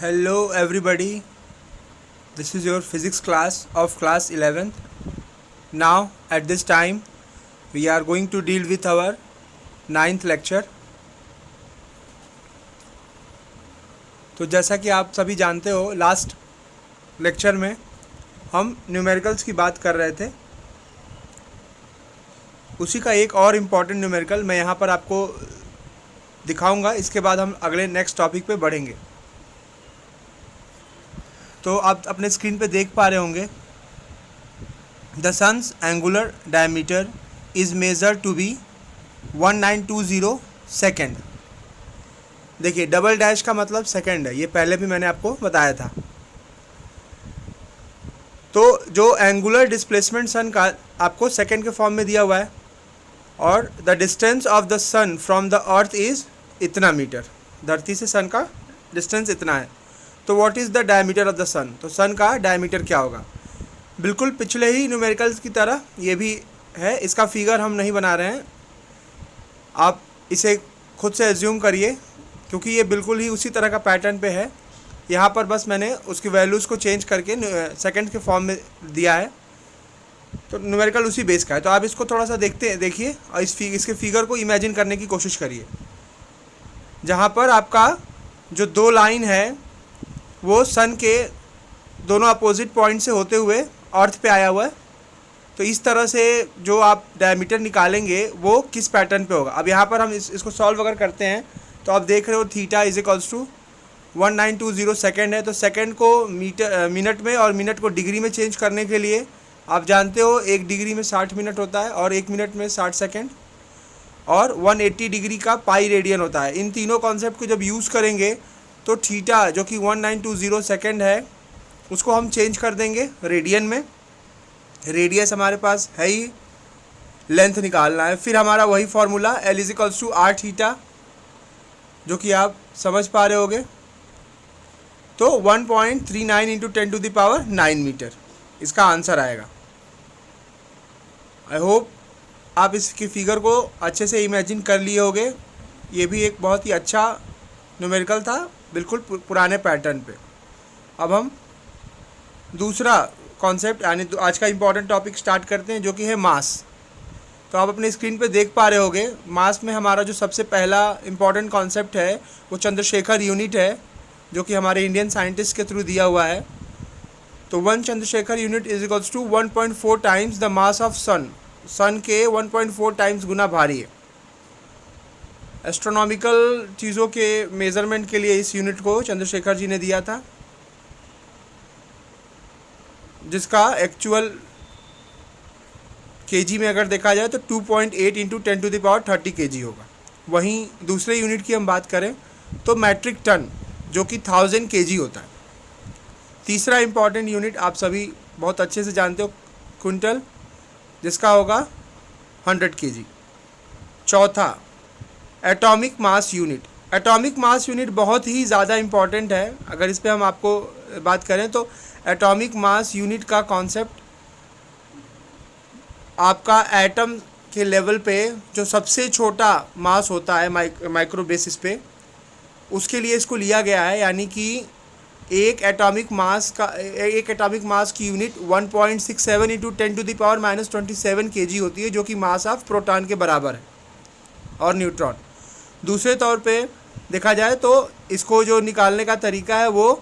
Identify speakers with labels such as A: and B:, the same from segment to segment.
A: Hello everybody, this is your physics class of class 11th. Now at this time we are going to deal with our 9th lecture. तो जैसा कि आप सभी जानते हो last lecture में हम न्यूमेरिकल्स की बात कर रहे थे. उसी का एक और इम्पॉर्टेंट न्यूमेरिकल मैं यहाँ पर आपको दिखाऊंगा. इसके बाद हम अगले नेक्स्ट टॉपिक पे बढ़ेंगे. तो आप अपने स्क्रीन पे देख पा रहे होंगे the sun's angular diameter is measure to be 1920 second. देखिए डबल डैश का मतलब सेकेंड है, ये पहले भी मैंने आपको बताया था. तो जो एंगुलर डिस्प्लेसमेंट सन का आपको सेकेंड के फॉर्म में दिया हुआ है और the distance of the sun from the earth is इतना मीटर. धरती से सन का डिस्टेंस इतना है. तो what is the diameter of the sun, तो सन का डायमीटर क्या होगा. बिल्कुल पिछले ही न्यूमेरिकल्स की तरह ये भी है. इसका फिगर हम नहीं बना रहे हैं, आप इसे खुद से एज्यूम करिए क्योंकि ये बिल्कुल ही उसी तरह का पैटर्न पे है. यहाँ पर बस मैंने उसकी वैल्यूज़ को चेंज करके सेकंड के फॉर्म में दिया है. तो न्यूमेरिकल उसी बेस का है. तो आप इसको थोड़ा सा देखिए और इसके फिगर को इमेजिन करने की कोशिश करिए. जहाँ पर आपका जो दो लाइन है वो सन के दोनों अपोजिट पॉइंट से होते हुए अर्थ पे आया हुआ है. तो इस तरह से जो आप डायमीटर निकालेंगे वो किस पैटर्न पे होगा. अब यहाँ पर हम इसको सॉल्व अगर करते हैं तो आप देख रहे हो theta is equals to 1920 second है. तो सेकेंड को मिनट में और मिनट को डिग्री में चेंज करने के लिए आप जानते हो 1 डिग्री में 60 मिनट होता है और 1 मिनट में 60 सेकेंड और 180 डिग्री का पाई रेडियन होता है. इन तीनों कॉन्सेप्ट को जब यूज़ करेंगे तो थीटा जो कि 1920 सेकेंड है उसको हम चेंज कर देंगे रेडियन में. रेडियस हमारे पास है ही, लेंथ निकालना है. फिर हमारा वही formula L is equals to R theta जो कि आप समझ पा रहे होगे. तो 1.39 इंटू 10⁹ मीटर इसका आंसर आएगा. आई होप आप इसकी फिगर को अच्छे से इमेजिन कर लिए होगे. ये भी एक बहुत ही अच्छा न्यूमेरिकल था, बिल्कुल पुराने पैटर्न पे. अब हम दूसरा कॉन्सेप्ट यानी आज का इम्पॉर्टेंट टॉपिक स्टार्ट करते हैं जो कि है मास. तो आप अपने स्क्रीन पे देख पा रहे होगे मास में हमारा जो सबसे पहला इम्पॉर्टेंट कॉन्सेप्ट है वो चंद्रशेखर यूनिट है जो कि हमारे इंडियन साइंटिस्ट के थ्रू दिया हुआ है. तो 1 Chandrasekhar unit is equals to 1.4 times the mass of sun. Sun के 1.4 टाइम्स गुना भारी है. एस्ट्रोनॉमिकल चीज़ों के मेज़रमेंट के लिए इस यूनिट को चंद्रशेखर जी ने दिया था जिसका एक्चुअल केजी में अगर देखा जाए तो 2.8 इंटू 10⁻30 केजी होगा. वहीं दूसरे यूनिट की हम बात करें तो मैट्रिक टन जो कि 1000 केजी होता है. तीसरा इम्पॉर्टेंट यूनिट आप सभी बहुत अच्छे से जानते हो क्विंटल जिसका होगा 100 केजी. चौथा atomic mass unit. Atomic mass unit बहुत ही ज़्यादा इम्पॉर्टेंट है. अगर इस पे हम आपको बात करें तो एटॉमिक मास यूनिट का कॉन्सेप्ट आपका एटम के लेवल पे जो सबसे छोटा मास होता है माइक्रो बेसिस पे उसके लिए इसको लिया गया है. यानी कि एक एटॉमिक मास की यूनिट 1.67 इंटू 10⁻⁻27 केजी होती है जो कि मास ऑफ प्रोटॉन के बराबर है और न्यूट्रॉन. दूसरे तौर पे देखा जाए तो इसको जो निकालने का तरीका है वो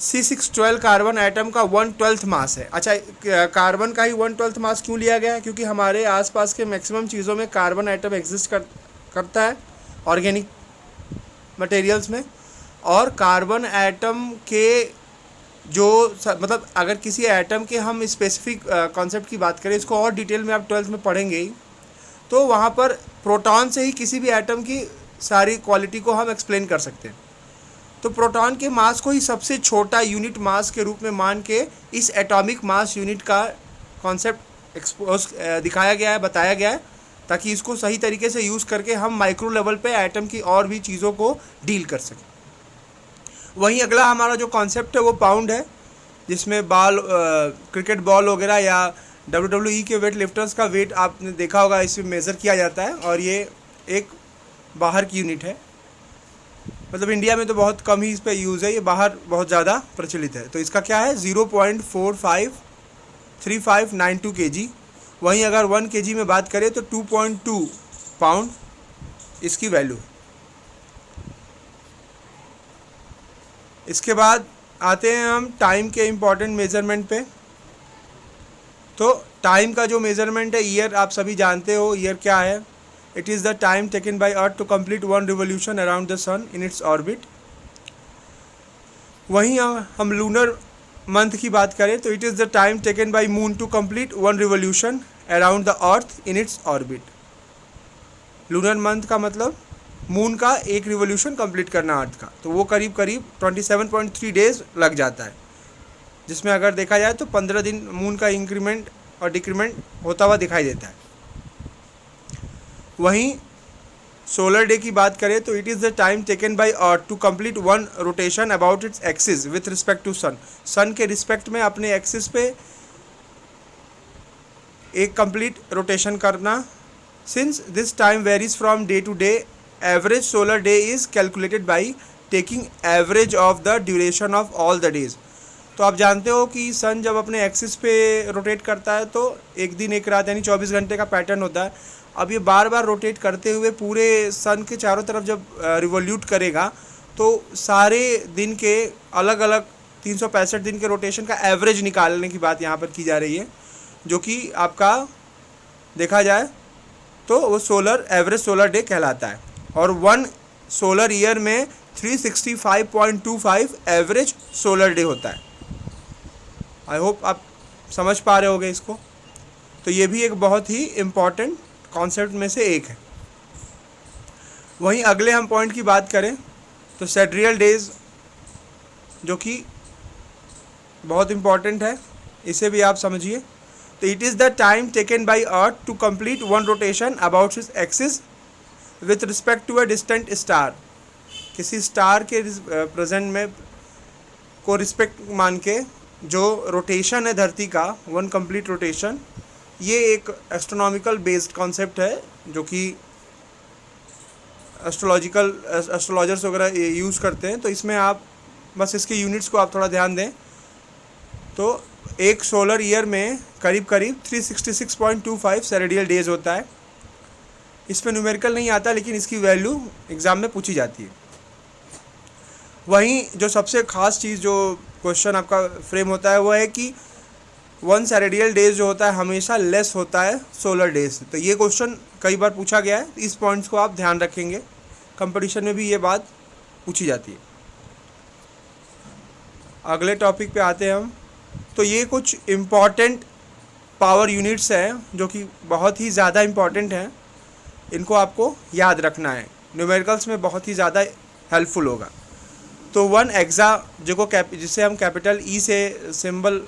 A: C612 कार्बन एटम का 1/12 मास है. अच्छा, कार्बन का ही 1/12 मास क्यों लिया गया है? क्योंकि हमारे आसपास के मैक्सिमम चीज़ों में कार्बन एटम एग्जिस्ट करता है ऑर्गेनिक मटेरियल्स में. और कार्बन एटम के जो मतलब अगर किसी एटम के हम स्पेसिफिक कॉन्सेप्ट की बात करें, इसको और डिटेल में आप 12th में पढ़ेंगे ही, तो वहाँ पर प्रोटॉन से ही किसी भी एटम की सारी क्वालिटी को हम एक्सप्लेन कर सकते हैं. तो प्रोटॉन के मास को ही सबसे छोटा यूनिट मास के रूप में मान के इस एटॉमिक मास यूनिट का कॉन्सेप्ट एक्सपोज दिखाया गया है, बताया गया है, ताकि इसको सही तरीके से यूज़ करके हम माइक्रो लेवल पे एटम की और भी चीज़ों को डील कर सकें. वहीं अगला हमारा जो कॉन्सेप्ट है वो पाउंड है जिसमें क्रिकेट बॉल वगैरह या WWE के वेट लिफ्टर्स का वेट आपने देखा होगा इसमें मेज़र किया जाता है और ये एक बाहर की यूनिट है. मतलब इंडिया में तो बहुत कम ही इस पर यूज़ है, ये बाहर बहुत ज़्यादा प्रचलित है। तो इसका क्या है 0.453592 kg। वहीं अगर 1 kg में बात करें तो 2.2 पाउंड इसकी वैल्यू। इसके बाद आते हैं हम टाइम के इम्पॉर्टेंट मेज़रमेंट पे। तो टाइम का जो मेज़रमेंट है, ईयर आप सभी जानते हो ईयर क्या है। It is the time taken by earth to complete one revolution around the sun in its orbit. वहीं हम लूनर मंथ की बात करें तो it is the time taken by moon to complete one revolution around the earth in its orbit. Lunar month का मतलब moon का एक रिवोल्यूशन कंप्लीट करना अर्थ का, तो वो करीब करीब 27.3 डेज लग जाता है, जिसमें अगर देखा जाए तो 15 दिन मून का इंक्रीमेंट और डिक्रीमेंट होता हुआ दिखाई देता है। वहीं सोलर डे की बात करें तो it is the time taken by earth to complete one rotation about its axis with respect to sun. Sun के रिस्पेक्ट में अपने एक्सिस पे एक कंप्लीट रोटेशन करना। Since this time varies from day to day, average solar day is calculated by taking average of the duration of all the days. तो आप जानते हो कि सन जब अपने एक्सिस पे रोटेट करता है तो एक दिन एक रात यानी 24 घंटे का पैटर्न होता है। अब ये बार बार रोटेट करते हुए पूरे सन के चारों तरफ जब रिवोल्यूट करेगा तो सारे दिन के अलग अलग 365 दिन के रोटेशन का एवरेज निकालने की बात यहाँ पर की जा रही है, जो कि आपका देखा जाए तो वो एवरेज सोलर डे कहलाता है। और 1 सोलर ईयर में 365.25 एवरेज सोलर डे होता है। आई होप आप समझ पा रहे होगे इसको। तो ये भी एक बहुत ही इम्पॉर्टेंट कॉन्सेप्ट में से एक है। वहीं अगले हम पॉइंट की बात करें तो सेड्रियल डेज, जो कि बहुत इम्पॉर्टेंट है, इसे भी आप समझिए। तो it is the time taken by earth to complete one rotation about its axis with respect to a distant star. किसी स्टार के प्रेजेंट में को रिस्पेक्ट मान के जो रोटेशन है धरती का, वन कंप्लीट रोटेशन, ये एक एस्ट्रोनॉमिकल बेस्ड कॉन्सेप्ट है जो कि एस्ट्रोलॉजर्स वगैरह यूज़ करते हैं। तो इसमें आप बस इसके यूनिट्स को आप थोड़ा ध्यान दें। तो एक सोलर ईयर में करीब करीब 366.25 सेरेडियल डेज होता है। इसमें न्यूमेरिकल नहीं आता, लेकिन इसकी वैल्यू एग्ज़ाम में पूछी जाती है। वहीं जो सबसे ख़ास चीज़ जो क्वेश्चन आपका फ्रेम होता है वो है कि 1 सेरेडियल डेज जो होता है हमेशा लेस होता है सोलर डेज। तो ये क्वेश्चन कई बार पूछा गया है, इस पॉइंट्स को आप ध्यान रखेंगे, कंपटीशन में भी ये बात पूछी जाती है। अगले टॉपिक पे आते हैं हम। तो ये कुछ इम्पॉर्टेंट पावर यूनिट्स हैं जो कि बहुत ही ज़्यादा इम्पॉर्टेंट हैं, इनको आपको याद रखना है, न्यूमेरिकल्स में बहुत ही ज़्यादा हेल्पफुल होगा। तो 1 एक्सा जिसे हम कैपिटल ई से सिंबल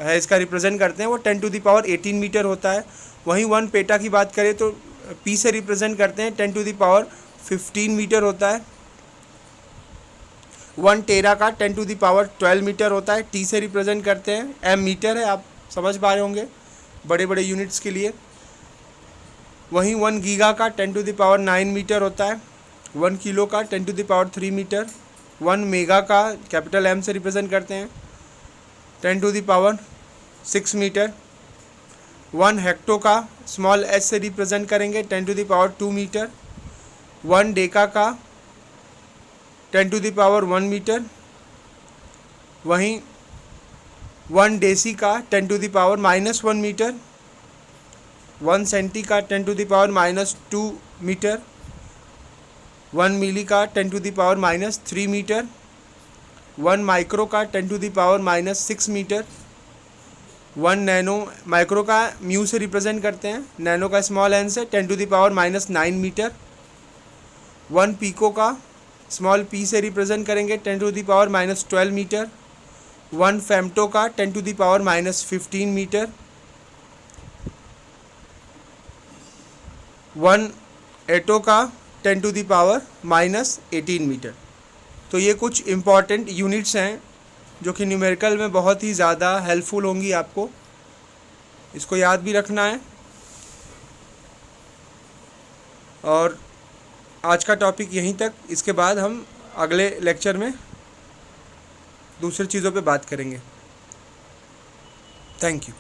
A: है इसका रिप्रेजेंट करते हैं, वो 10⁻18 मीटर होता है। वहीं 1 पेटा की बात करें तो पी से रिप्रेजेंट करते हैं 10⁻15 मीटर होता है। 1 टेरा का 10⁻12 मीटर होता है, टी से रिप्रेजेंट करते हैं, एम मीटर है, आप समझ पा रहे होंगे बड़े बड़े यूनिट्स के लिए। वहीं 1 गीगा का 10⁻9 मीटर होता है, 1 किलो का 10⁻3 मीटर, 1 मेगा का कैपिटल एम से रिप्रेजेंट करते हैं 10⁻6 मीटर, 1 हेक्टो का स्मॉल एच से रिप्रेजेंट करेंगे 10⁻2 मीटर, 1 डेका का 10⁻1 मीटर। वहीं 1 डेसी का 10⁻−1 मीटर, 1 सेंटी का 10⁻−2 मीटर, 1 मिली का 10⁻−3 मीटर, 1 माइक्रो का 10⁻6 मीटर, 1 नैनो माइक्रो का म्यू से रिप्रेजेंट करते हैं, नैनो का स्मॉल एन से 10⁻9 मीटर, 1 पीको का स्मॉल पी से रिप्रेजेंट करेंगे 10⁻12 मीटर, 1 फेम्टो का 10⁻15 मीटर, 1 एटो का 10⁻18 मीटर। तो ये कुछ इम्पॉर्टेंट यूनिट्स हैं जो कि न्यूमेरिकल में बहुत ही ज़्यादा हेल्पफुल होंगी आपको, इसको याद भी रखना है। और आज का टॉपिक यहीं तक, इसके बाद हम अगले लेक्चर में दूसरी चीज़ों पे बात करेंगे। Thank you.